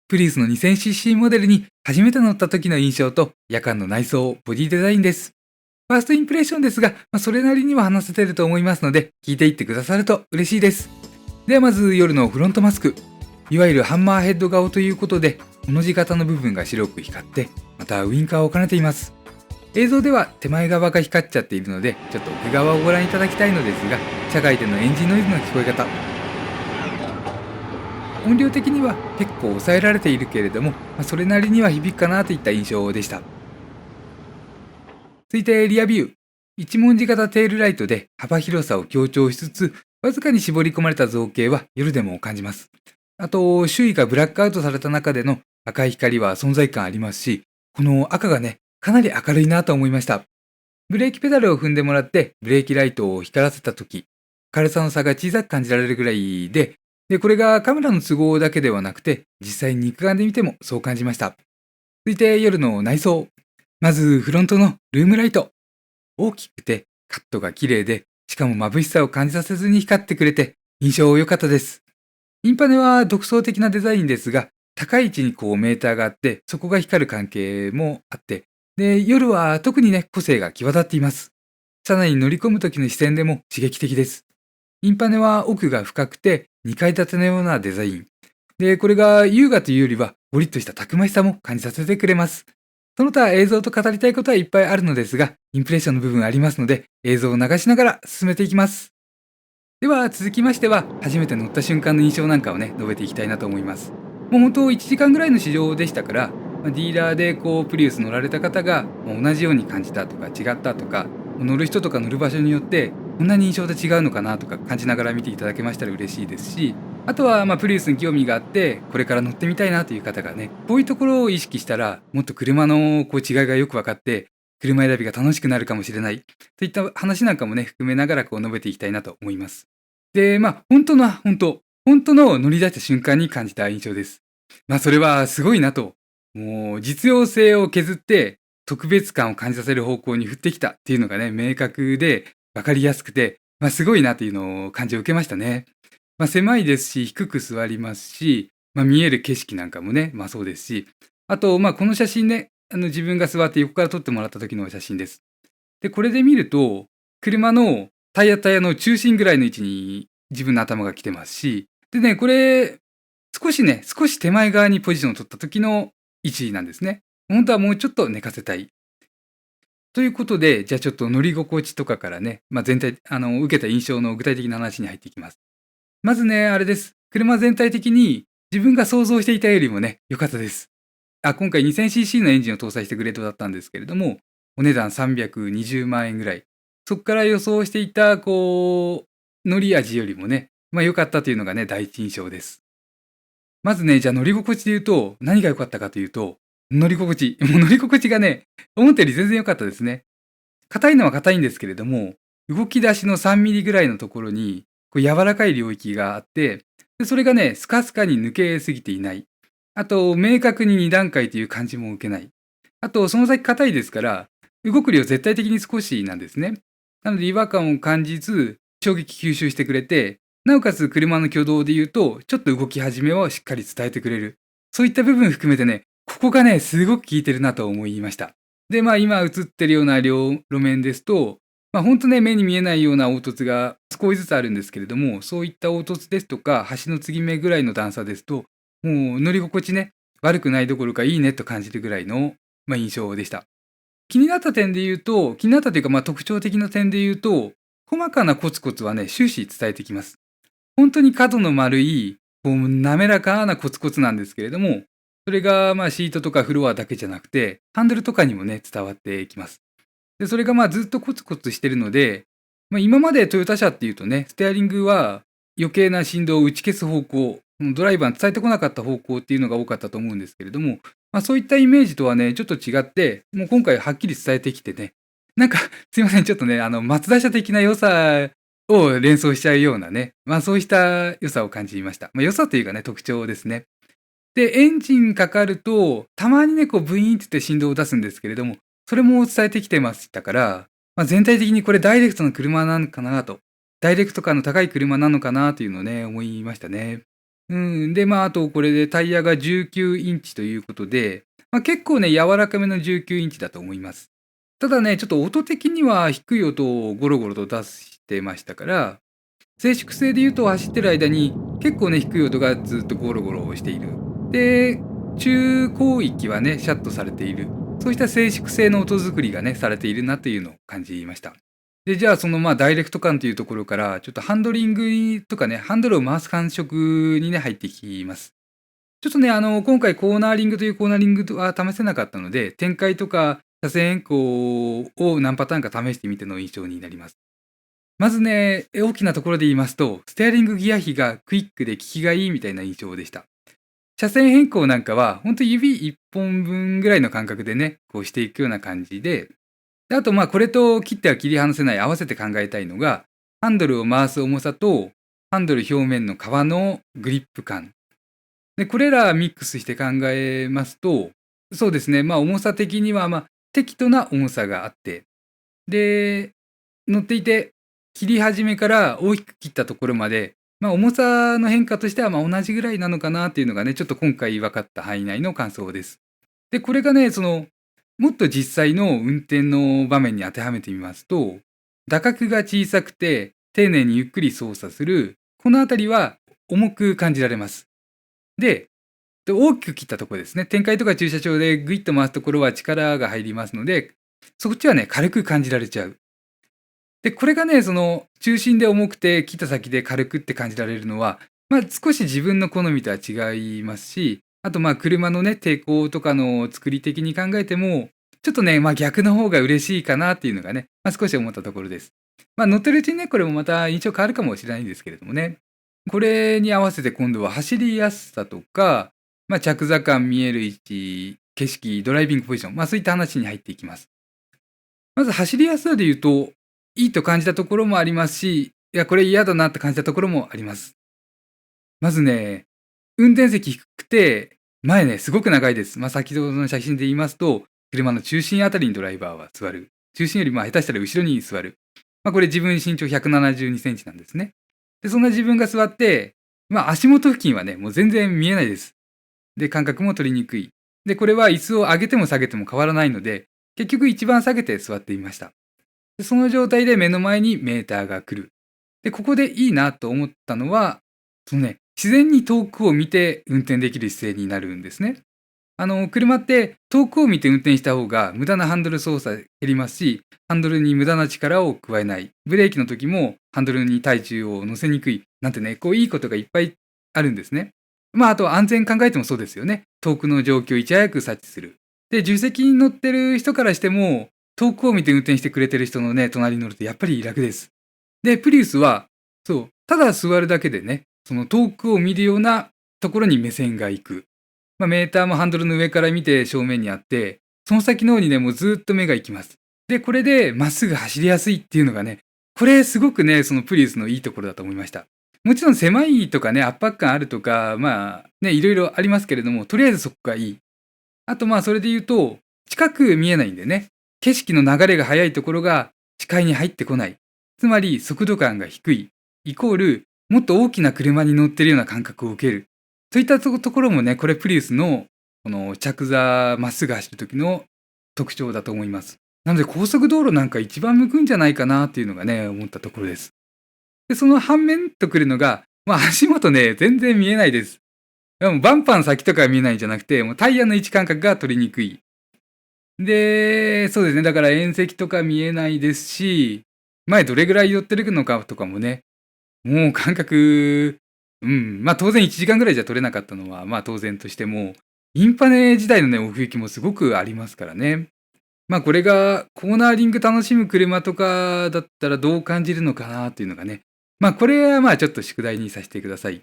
プリウスの 2000cc モデルに初めて乗った時の印象と夜間の内装、ボディデザインです。ファーストインプレッションですが、それなりには話せてると思いますので、聞いていってくださると嬉しいです。ではまず夜のフロントマスク。いわゆるハンマーヘッド顔ということで、同じ型の部分が白く光って、またウインカーを兼ねています。映像では手前側が光っちゃっているので、ちょっと奥側をご覧いただきたいのですが、車外でのエンジンノイズの聞こえ方。音量的には結構抑えられているけれども、それなりには響くかなといった印象でした。続いてリアビュー。一文字型テールライトで幅広さを強調しつつ、わずかに絞り込まれた造形は夜でも感じます。あと、周囲がブラックアウトされた中での赤い光は存在感ありますし、この赤がね、かなり明るいなと思いました。ブレーキペダルを踏んでもらって、ブレーキライトを光らせたとき、軽さの差が小さく感じられるぐらいで、これがカメラの都合だけではなくて、実際に肉眼で見てもそう感じました。続いて夜の内装。まずフロントのルームライト。大きくてカットが綺麗で、しかも眩しさを感じさせずに光ってくれて、印象良かったです。インパネは独創的なデザインですが、高い位置にメーターがあって、そこが光る関係もあって、で、夜は特にね、個性が際立っています。車内に乗り込む時の視線でも刺激的です。インパネは奥が深くて2階建てのようなデザイン。で、これが優雅というよりはゴリッとしたたくましさも感じさせてくれます。その他映像と語りたいことはいっぱいあるのですが、インプレッションの部分ありますので、映像を流しながら進めていきます。では続きましては、初めて乗った瞬間の印象なんかをね、述べていきたいなと思います。もう本当1時間ぐらいの試乗でしたから、ディーラーでプリウス乗られた方が同じように感じたとか違ったとか、乗る人とか乗る場所によってこんなに印象で違うのかなとか感じながら見ていただけましたら嬉しいですし、あとはプリウスに興味があってこれから乗ってみたいなという方がね、こういうところを意識したらもっと車の違いがよく分かって車選びが楽しくなるかもしれないといった話なんかもね含めながら述べていきたいなと思います。で、本当の乗り出した瞬間に感じた印象です。それはすごいなと。もう実用性を削って特別感を感じさせる方向に振ってきたっていうのがね、明確で分かりやすくて、すごいなっていうのを感じを受けましたね。狭いですし、低く座りますし、見える景色なんかもね、そうですし、あと、この写真ね、自分が座って横から撮ってもらった時の写真です。で、これで見ると、車のタイヤの中心ぐらいの位置に自分の頭が来てますし、でね、これ、少し手前側にポジションを取った時の位置なんですね。本当はもうちょっと寝かせたい。ということで、じゃあちょっと乗り心地とかからね、全体、受けた印象の具体的な話に入っていきます。まずね、あれです。車全体的に自分が想像していたよりもね、良かったです。今回 2000cc のエンジンを搭載してグレードだったんですけれども、お値段320万円ぐらい。そこから予想していた、乗り味よりもね、良かったというのがね、第一印象です。まずね、じゃあ乗り心地で言うと、何が良かったかというと、乗り心地。もう乗り心地がね、思ったより全然良かったですね。硬いのは硬いんですけれども、動き出しの3ミリぐらいのところに、柔らかい領域があって、でそれがね、スカスカに抜けすぎていない。あと、明確に2段階という感じも受けない。あと、その先硬いですから、動く量絶対的に少しなんですね。なので違和感を感じず、衝撃吸収してくれて、なおかつ車の挙動で言うと、ちょっと動き始めをしっかり伝えてくれる。そういった部分含めてね、ここがね、すごく効いてるなと思いました。で、今映ってるような路面ですと、ほんとね、目に見えないような凹凸が少しずつあるんですけれども、そういった凹凸ですとか、橋の継ぎ目ぐらいの段差ですと、もう乗り心地ね、悪くないどころかいいねと感じるぐらいの、印象でした。気になった点で言うと、気になったというか、特徴的な点で言うと、細かなコツコツはね、終始伝えてきます。本当に角の丸い、滑らかなコツコツなんですけれども、それがシートとかフロアだけじゃなくて、ハンドルとかにもね、伝わってきます。で、それがずっとコツコツしてるので、今までトヨタ車っていうとね、ステアリングは余計な振動を打ち消す方向、ドライバーに伝えてこなかった方向っていうのが多かったと思うんですけれども、そういったイメージとはね、ちょっと違って、もう今回はっきり伝えてきてね、なんか、すいません、ちょっとね、マツダ車的な良さを連想しちゃうようなね、そうした良さを感じました。良さというかね、特徴ですね。で、エンジンかかると、たまにね、ブイーンって言って振動を出すんですけれども、それも伝えてきてましたから、全体的にこれダイレクトな車なのかなと、ダイレクト感の高い車なのかなというのをね、思いましたね。で、あとこれでタイヤが19インチということで、結構ね、柔らかめの19インチだと思います。ただね、ちょっと音的には低い音をゴロゴロと出してましたから、静粛性で言うと走ってる間に結構ね、低い音がずっとゴロゴロしている。で、中高域はね、シャットされている。そうした静粛性の音作りがね、されているなというのを感じました。で、じゃあそのダイレクト感というところから、ちょっとハンドリングとかね、ハンドルを回す感触にね、入っていきます。ちょっとね、今回コーナーリングというコーナーリングは試せなかったので、展開とか車線変更を何パターンか試してみての印象になります。まずね、大きなところで言いますと、ステアリングギア比がクイックで効きがいいみたいな印象でした。車線変更なんかは、ほんと指1本分ぐらいの感覚でね、こうしていくような感じで、あとこれと切っては切り離せない合わせて考えたいのが、ハンドルを回す重さと、ハンドル表面の革のグリップ感。で、これらミックスして考えますと、そうですね、重さ的には適度な重さがあって、で、乗っていて、切り始めから大きく切ったところまで、重さの変化としては同じぐらいなのかなっていうのがね、ちょっと今回分かった範囲内の感想です。で、これがね、もっと実際の運転の場面に当てはめてみますと、打角が小さくて丁寧にゆっくり操作する、このあたりは重く感じられます。で、大きく切ったところですね。展開とか駐車場でグイッと回すところは力が入りますので、そっちはね、軽く感じられちゃう。で、これがね、中心で重くて切った先で軽くって感じられるのは、少し自分の好みとは違いますし、あと車のね、抵抗とかの作り的に考えても、ちょっとね、逆の方が嬉しいかなっていうのがね、少し思ったところです。乗ってるうちにね、これもまた印象変わるかもしれないんですけれどもね。これに合わせて今度は走りやすさとか、着座感見える位置、景色、ドライビングポジション、そういった話に入っていきます。まず走りやすさで言うと、いいと感じたところもありますし、いや、これ嫌だなって感じたところもあります。まずね、運転席低くて、前ね、すごく長いです。先ほどの写真で言いますと、車の中心あたりにドライバーは座る。中心より下手したら後ろに座る。これ自分身長172センチなんですね。で、そんな自分が座って、足元付近はね、もう全然見えないです。で、感覚も取りにくい。で、これは椅子を上げても下げても変わらないので、結局一番下げて座っていました。で、その状態で目の前にメーターが来る。で、ここでいいなと思ったのは、自然に遠くを見て運転できる姿勢になるんですね。車って遠くを見て運転した方が無駄なハンドル操作減りますし、ハンドルに無駄な力を加えない。ブレーキの時もハンドルに体重を乗せにくい。なんてね、こういいことがいっぱいあるんですね。あと安全考えてもそうですよね。遠くの状況をいち早く察知する。で、助手席に乗ってる人からしても、遠くを見て運転してくれてる人のね、隣に乗るとやっぱり楽です。で、プリウスは、そう、ただ座るだけでね、その遠くを見るようなところに目線が行く。メーターもハンドルの上から見て正面にあって、その先の方にね、もうずっと目が行きます。で、これでまっすぐ走りやすいっていうのがね、これすごくね、そのプリウスのいいところだと思いました。もちろん狭いとかね、圧迫感あるとか、いろいろありますけれども、とりあえずそこがいい。あとそれで言うと、近く見えないんでね、景色の流れが速いところが視界に入ってこない。つまり速度感が低い。イコール、もっと大きな車に乗ってるような感覚を受ける。そういったところもね、これプリウスのこの着座まっすぐ走る時の特徴だと思います。なので高速道路なんか一番向くんじゃないかなっていうのがね、思ったところです。で、その反面とくるのが、足元ね、全然見えないです。バンパーの先とか見えないんじゃなくて、もうタイヤの位置感覚が取りにくい。で、そうですね。だから縁石とか見えないですし、前どれぐらい寄ってるのかとかもね、もう感覚、当然1時間ぐらいじゃ取れなかったのは、当然としても、インパネ時代のね、奥行きもすごくありますからね。これがコーナーリング楽しむ車とかだったらどう感じるのかなっていうのがね。これはちょっと宿題にさせてください。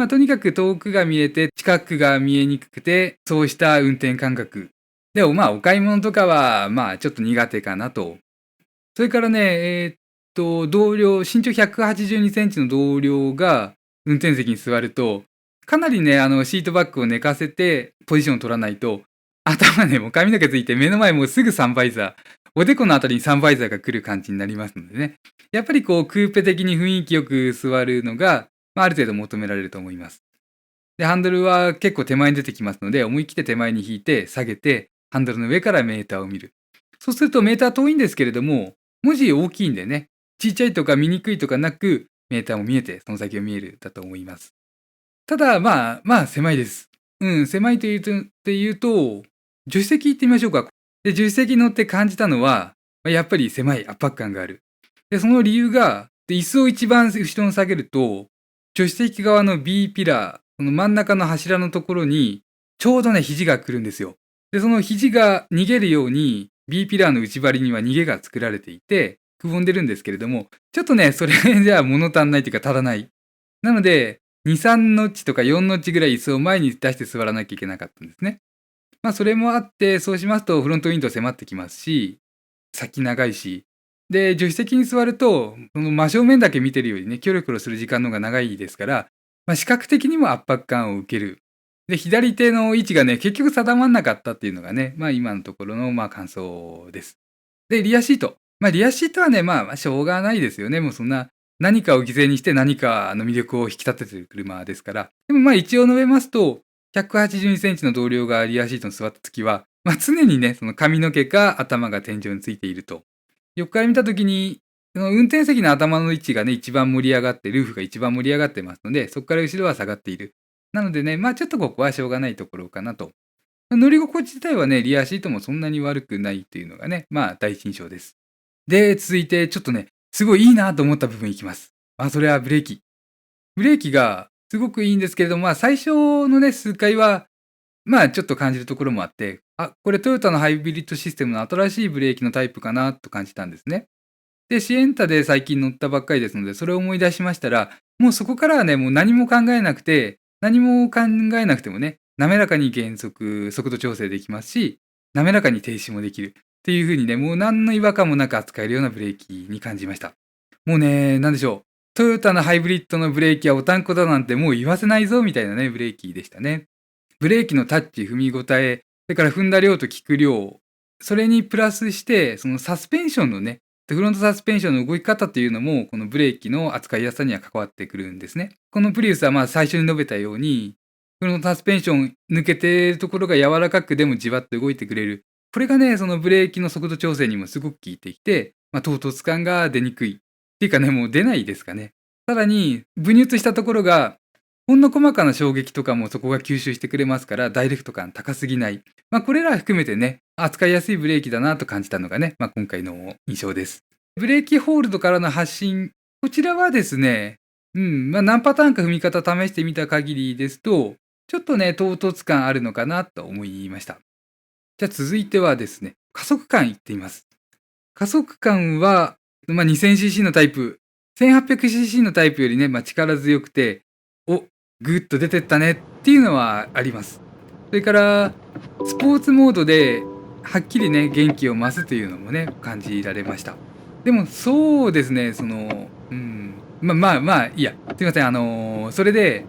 とにかく遠くが見えて、近くが見えにくくて、そうした運転感覚。でもお買い物とかは、ちょっと苦手かなと。それからね、同僚、身長182センチの同僚が運転席に座ると、かなりね、シートバッグを寝かせてポジションを取らないと、頭ね、もう髪の毛ついて目の前もうすぐサンバイザー、おでこのあたりにサンバイザーが来る感じになりますのでね。やっぱりこう、クーペ的に雰囲気よく座るのが、ある程度求められると思います。で、ハンドルは結構手前に出てきますので、思い切って手前に引いて、下げて、ハンドルの上からメーターを見る。そうするとメーター遠いんですけれども、文字大きいんでね、ちっちゃいとか見にくいとかなく、メーターも見えて、その先が見えるだと思います。ただ、狭いです。狭いというと、助手席行ってみましょうか。で、助手席乗って感じたのは、やっぱり狭い圧迫感がある。で、その理由が、椅子を一番後ろに下げると、助手席側の B ピラー、その真ん中の柱のところに、ちょうどね、肘が来るんですよ。で、その肘が逃げるように、B ピラーの内張りには逃げが作られていて、くぼんでるんですけれども、ちょっとね、それじゃあ物足んないというか足らない。なので、2、3ノッチとか4ノッチぐらい椅子を前に出して座らなきゃいけなかったんですね。それもあって、そうしますとフロントウィンドウ迫ってきますし、先長いし、で、助手席に座ると、その真正面だけ見てるよりね、キョロキョロする時間の方が長いですから、視覚的にも圧迫感を受ける。で、左手の位置がね、結局定まんなかったっていうのがね、今のところの感想です。で、リアシート。リアシートはね、しょうがないですよね。もうそんな、何かを犠牲にして何かの魅力を引き立ててる車ですから。でも一応述べますと、182センチの同僚がリアシートに座った時は、常にね、その髪の毛か頭が天井についていると。横から見た時に、その運転席の頭の位置がね、一番盛り上がって、ルーフが一番盛り上がってますので、そこから後ろは下がっている。なのでね、ちょっとここはしょうがないところかなと。乗り心地自体はね、リアシートもそんなに悪くないっていうのがね、第一印象です。で、続いてちょっとね、すごいいいなと思った部分いきます。それはブレーキ。ブレーキがすごくいいんですけれども、最初のね、数回は、ちょっと感じるところもあって、これトヨタのハイブリッドシステムの新しいブレーキのタイプかなと感じたんですね。で、シエンタで最近乗ったばっかりですので、それを思い出しましたら、もうそこからはね、もう何も考えなくて、何も考えなくてもね、滑らかに減速、速度調整できますし、滑らかに停止もできる。っていう風にね、もう何の違和感もなく扱えるようなブレーキに感じました。もうね、なんでしょう。トヨタのハイブリッドのブレーキはおたんこだなんてもう言わせないぞみたいなね、ブレーキでしたね。ブレーキのタッチ、踏み応え、それから踏んだ量と効く量、それにプラスして、そのサスペンションのね、フロントサスペンションの動き方っていうのも、このブレーキの扱いやすさには関わってくるんですね。このプリウスは最初に述べたように、フロントサスペンション抜けてるところが柔らかくでもじわっと動いてくれる。これがね、そのブレーキの速度調整にもすごく効いてきて、唐突感が出にくい。っていうかね、もう出ないですかね。さらに、ブニュッとしたところが、ほんの細かな衝撃とかもそこが吸収してくれますから、ダイレクト感高すぎない。これら含めてね、扱いやすいブレーキだなと感じたのがね、今回の印象です。ブレーキホールドからの発進、こちらはですね、何パターンか踏み方試してみた限りですと、ちょっとね、唐突感あるのかなと思いました。じゃあ続いてはですね、加速感いってみます。加速感は、2000cc のタイプ、1800cc のタイプよりね、力強くて、ぐっと出てったねっていうのはあります。それから、スポーツモードで、はっきりね、元気を増すというのもね、感じられました。でも、そうですね、いいや、すいません、それで、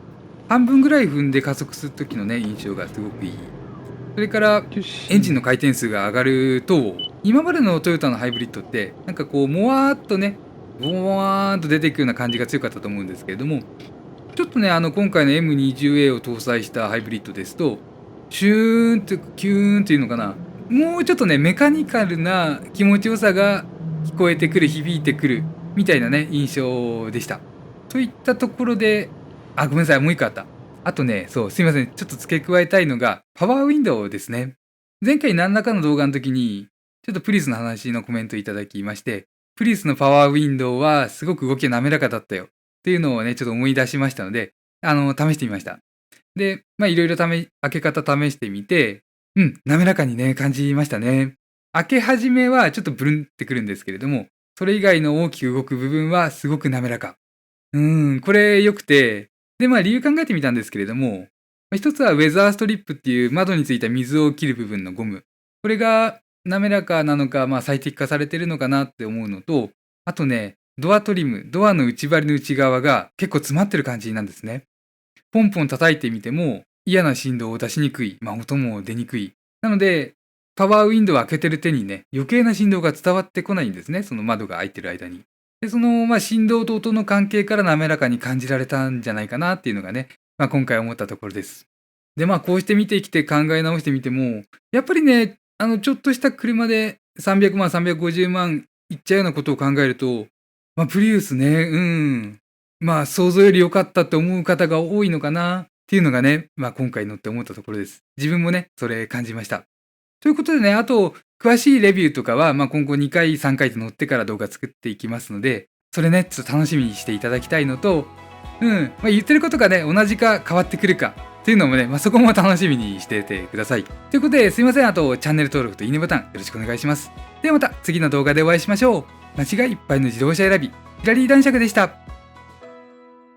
半分ぐらい踏んで加速する時のね、印象がすごくいい。それから、エンジンの回転数が上がると、今までのトヨタのハイブリッドって、なんかこう、もわーっとね、ボワーンと出ていくような感じが強かったと思うんですけれども、ちょっとね、今回の M20A を搭載したハイブリッドですと、シューンとキューンっていうのかな、もうちょっとね、メカニカルな気持ちよさが聞こえてくる、響いてくる、みたいなね、印象でした。といったところで、ごめんなさい、もう一個あった。あとね、そう、すいません、ちょっと付け加えたいのが、パワーウィンドウですね。前回何らかの動画の時に、ちょっとプリウスの話のコメントいただきまして、プリウスのパワーウィンドウはすごく動きが滑らかだったよ。っていうのをね、ちょっと思い出しましたので、試してみました。で、いろいろ開け方試してみて、滑らかにね、感じましたね。開け始めはちょっとブルンってくるんですけれども、それ以外の大きく動く部分はすごく滑らか。これ良くて、で、理由考えてみたんですけれども、一つはウェザーストリップっていう窓についた水を切る部分のゴム。これが滑らかなのか、最適化されてるのかなって思うのと、あとね、ドアトリム、ドアの内張りの内側が結構詰まってる感じなんですね。ポンポン叩いてみても嫌な振動を出しにくい。音も出にくい。なので、パワーウィンドウを開けてる手にね、余計な振動が伝わってこないんですね。その窓が開いてる間に。で、その、振動と音の関係から滑らかに感じられたんじゃないかなっていうのがね、今回思ったところです。で、こうして見てきて考え直してみても、やっぱりね、ちょっとした車で300万、350万いっちゃうようなことを考えると、プリウスね、想像より良かったって思う方が多いのかなっていうのがね、今回乗って思ったところです。自分もね、それ感じました。ということでね、あと、詳しいレビューとかは、今後2回、3回と乗ってから動画作っていきますので、それね、ちょっと楽しみにしていただきたいのと、言ってることがね、同じか変わってくるかっていうのもね、そこも楽しみにしててください。ということで、すいません。あと、チャンネル登録といいねボタンよろしくお願いします。ではまた次の動画でお会いしましょう。間違いいっぱいの自動車選び、ヒラリー男爵でした。